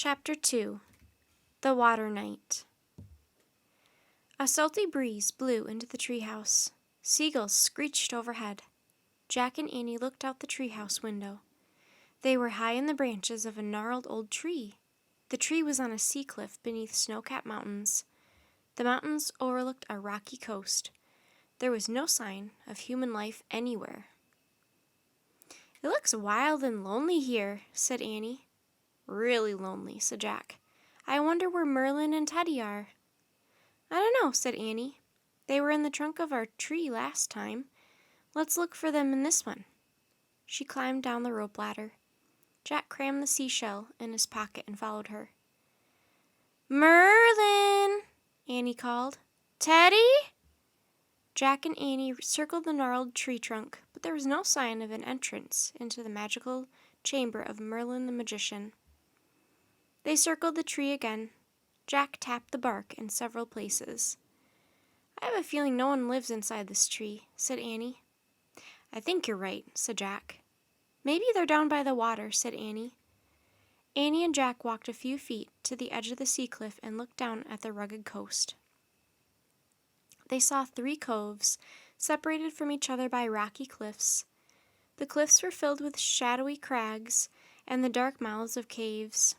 Chapter 2 The Water Knight. A salty breeze blew into the treehouse. Seagulls screeched overhead. Jack and Annie looked out the treehouse window. They were high in the branches of a gnarled old tree. The tree was on a sea cliff beneath snow-capped mountains. The mountains overlooked a rocky coast. There was no sign of human life anywhere. "It looks wild and lonely here," said Annie. "Really lonely," said Jack. "I wonder where Merlin and Teddy are." "I don't know," said Annie. "They were in the trunk of our tree last time. Let's look for them in this one." She climbed down the rope ladder. Jack crammed the seashell in his pocket and followed her. "Merlin!" Annie called. "Teddy?" Jack and Annie circled the gnarled tree trunk, but there was no sign of an entrance into the magical chamber of Merlin the magician. They circled the tree again. Jack tapped the bark in several places. "I have a feeling no one lives inside this tree," said Annie. "I think you're right," said Jack. "Maybe they're down by the water," said Annie. Annie and Jack walked a few feet to the edge of the sea cliff and looked down at the rugged coast. They saw 3 coves, separated from each other by rocky cliffs. The cliffs were filled with shadowy crags and the dark mouths of caves.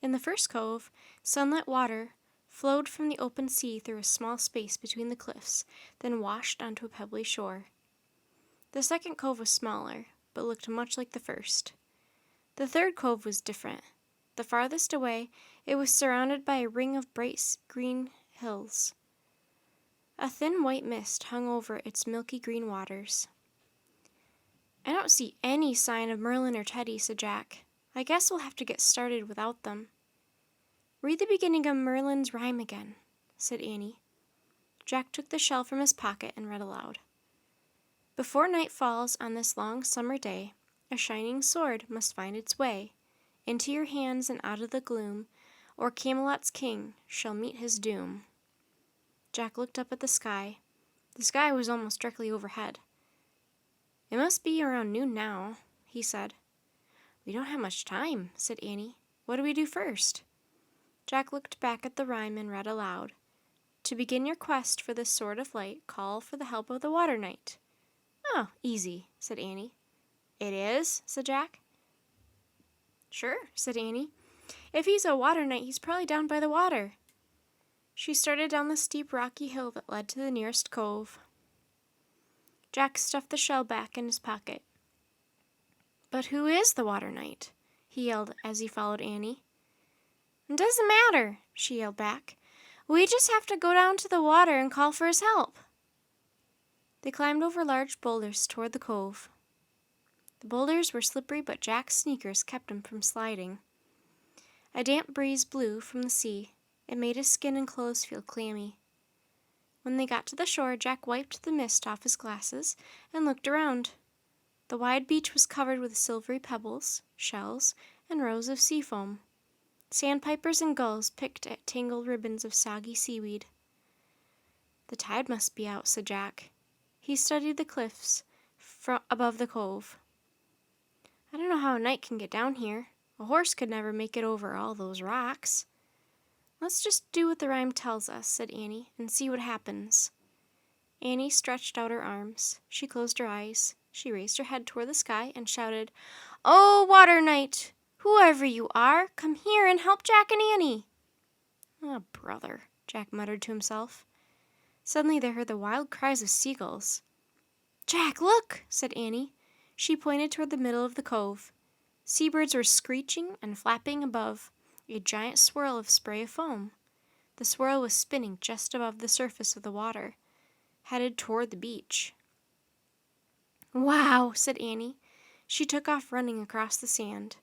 In the first cove, sunlit water flowed from the open sea through a small space between the cliffs, then washed onto a pebbly shore. The second cove was smaller, but looked much like the first. The third cove was different. The farthest away, it was surrounded by a ring of bright green hills. A thin white mist hung over its milky green waters. "I don't see any sign of Merlin or Teddy," said Jack. "I guess we'll have to get started without them." "Read the beginning of Merlin's rhyme again," said Annie. Jack took the shell from his pocket and read aloud. "Before night falls on this long summer day, a shining sword must find its way into your hands and out of the gloom, or Camelot's king shall meet his doom." Jack looked up at the sky. The sky was almost directly overhead. "It must be around noon now," he said. "We don't have much time," said Annie. "What do we do first?" Jack looked back at the rhyme and read aloud. "To begin your quest for this sword of light, call for the help of the Water Knight." "Oh, easy," said Annie. "It is?" said Jack. "Sure," said Annie. "If he's a water knight, he's probably down by the water." She started down the steep rocky hill that led to the nearest cove. Jack stuffed the shell back in his pocket. "But who is the Water Knight?" he yelled as he followed Annie. "It doesn't matter," she yelled back. "We just have to go down to the water and call for his help." They climbed over large boulders toward the cove. The boulders were slippery, but Jack's sneakers kept him from sliding. A damp breeze blew from the sea. It made his skin and clothes feel clammy. When they got to the shore, Jack wiped the mist off his glasses and looked around. The wide beach was covered with silvery pebbles, shells, and rows of sea foam. Sandpipers and gulls picked at tangled ribbons of soggy seaweed. "The tide must be out," said Jack. He studied the cliffs above the cove. "I don't know how a knight can get down here. A horse could never make it over all those rocks." "Let's just do what the rhyme tells us," said Annie, "and see what happens." Annie stretched out her arms. She closed her eyes. She raised her head toward the sky and shouted, "Oh, Water Knight, whoever you are, come here and help Jack and Annie." "Oh, brother," Jack muttered to himself. Suddenly they heard the wild cries of seagulls. "Jack, look!" said Annie. She pointed toward the middle of the cove. Seabirds were screeching and flapping above a giant swirl of spray of foam. The swirl was spinning just above the surface of the water, headed toward the beach. "Wow," said Annie. She took off running across the sand.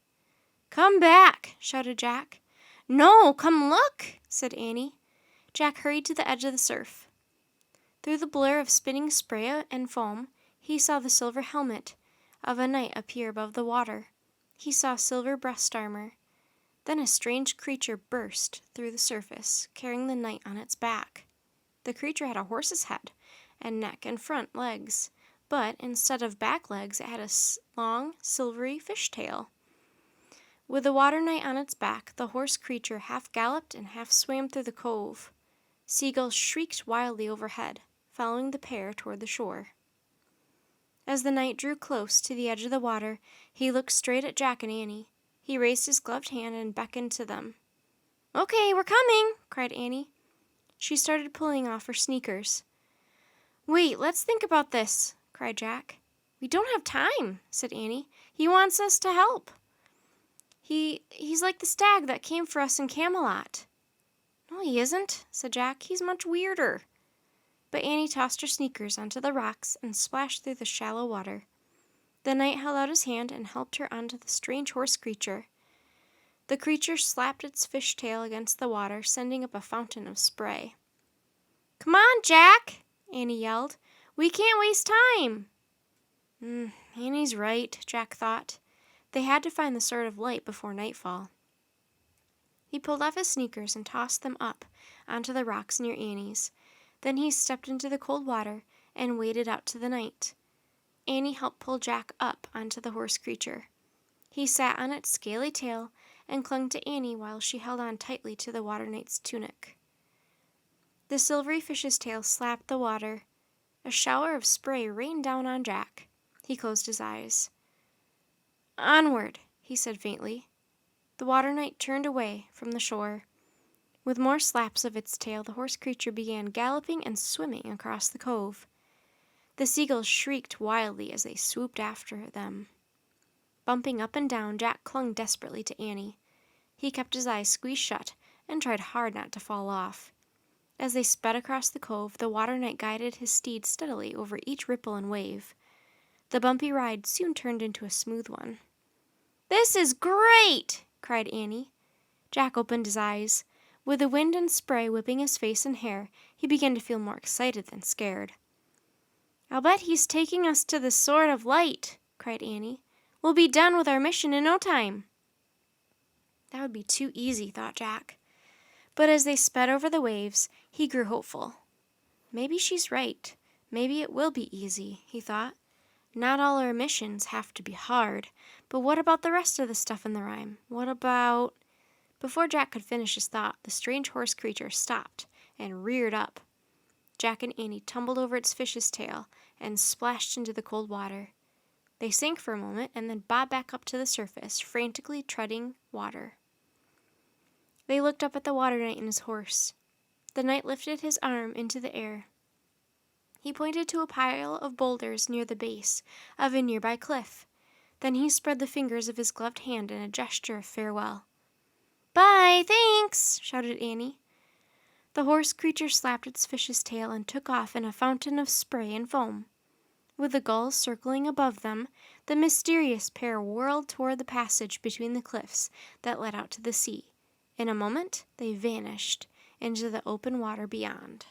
"Come back!" shouted Jack. "No, come look!" said Annie. Jack hurried to the edge of the surf. Through the blur of spinning spray and foam, he saw the silver helmet of a knight appear above the water. He saw silver breast armor. Then a strange creature burst through the surface, carrying the knight on its back. The creature had a horse's head and neck and front legs, but instead of back legs, it had a long, silvery fish tail. With the water knight on its back, the horse creature half galloped and half swam through the cove. Seagulls shrieked wildly overhead, following the pair toward the shore. As the knight drew close to the edge of the water, he looked straight at Jack and Annie. He raised his gloved hand and beckoned to them. "Okay, we're coming!" cried Annie. She started pulling off her sneakers. "Wait, let's think about this," cried Jack. "We don't have time," said Annie. "He wants us to help. He's like the stag that came for us in Camelot." "No, he isn't," said Jack. "He's much weirder." But Annie tossed her sneakers onto the rocks and splashed through the shallow water. The knight held out his hand and helped her onto the strange horse creature. The creature slapped its fish tail against the water, sending up a fountain of spray. "Come on, Jack!" Annie yelled. "We can't waste time!" Annie's right, Jack thought. They had to find the Sword of Light before nightfall. He pulled off his sneakers and tossed them up onto the rocks near Annie's. Then he stepped into the cold water and waded out to the knight. Annie helped pull Jack up onto the horse creature. He sat on its scaly tail and clung to Annie while she held on tightly to the water knight's tunic. The silvery fish's tail slapped the water. A shower of spray rained down on Jack. He closed his eyes. "Onward," he said faintly. The water knight turned away from the shore. With more slaps of its tail, the horse creature began galloping and swimming across the cove. The seagulls shrieked wildly as they swooped after them. Bumping up and down, Jack clung desperately to Annie. He kept his eyes squeezed shut and tried hard not to fall off. As they sped across the cove, the water knight guided his steed steadily over each ripple and wave. The bumpy ride soon turned into a smooth one. "This is great!" cried Annie. Jack opened his eyes. With the wind and spray whipping his face and hair, he began to feel more excited than scared. "I'll bet he's taking us to the Sword of Light," cried Annie. "We'll be done with our mission in no time." That would be too easy, thought Jack. But as they sped over the waves, he grew hopeful. Maybe she's right. Maybe it will be easy, he thought. Not all our missions have to be hard. But what about the rest of the stuff in the rhyme? What about... Before Jack could finish his thought, the strange horse creature stopped and reared up. Jack and Annie tumbled over its fish's tail and splashed into the cold water. They sank for a moment and then bobbed back up to the surface, frantically treading water. They looked up at the water knight and his horse. The knight lifted his arm into the air. He pointed to a pile of boulders near the base of a nearby cliff. Then he spread the fingers of his gloved hand in a gesture of farewell. "Bye, thanks!" shouted Annie. The horse creature slapped its fish's tail and took off in a fountain of spray and foam. With the gulls circling above them, the mysterious pair whirled toward the passage between the cliffs that led out to the sea. In a moment, they vanished into the open water beyond.